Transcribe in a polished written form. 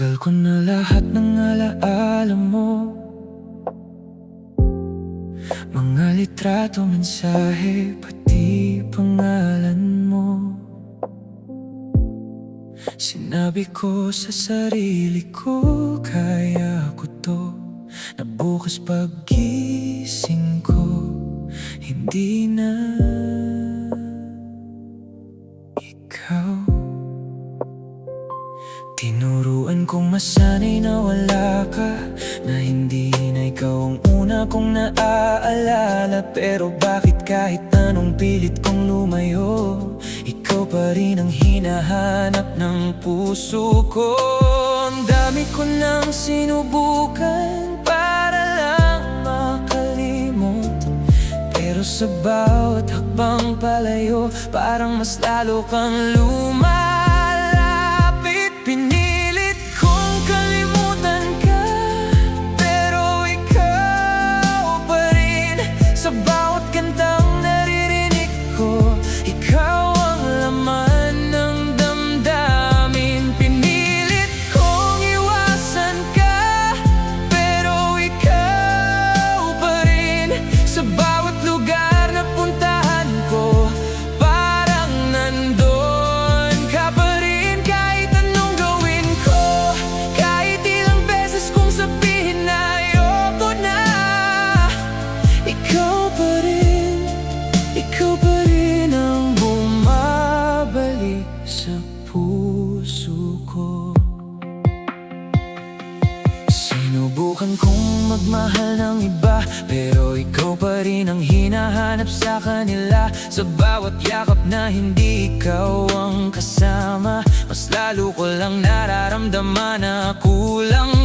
Tinanggal ko na lahat ng alaala mo, mga litrato, mensahe, pati pangalan mo. Sinabi ko sa sarili ko, kaya ko to, na bukas paggising ko, hindi na ikaw. Tinuruan kong masanay na wala ka, na hindi na ikaw ang una kong naaalala. Pero bakit kahit anong pilit kong lumayo, ikaw pa rin ang hinahanap ng puso ko. Ang dami ko nang sinubukan para lang makalimot, pero sa bawat hakbang palayo, parang mas lalo kang lumalapit. Pinilit kong kalimutan ka, pero ikaw pa rin. Sa bawat kantang naririnig ko, ikaw ang laman ng damdamin. Pinilit kong iwasan ka, pero ikaw pa rin. Sa bawat lugar na puntahan ko, parang nandun ka pa rin. Kahit anong gawin ko, kahit ilang beses kong sabihin na ayoko na, ikaw pa rin ang bumabalik sa puso ko. Sinubukan kong magmahal ng iba, pero ikaw pa rin ang hinahanap sa kanila. Sa bawat yakap na hindi ikaw ang kasama, mas lalo ko lang nararamdaman na kulang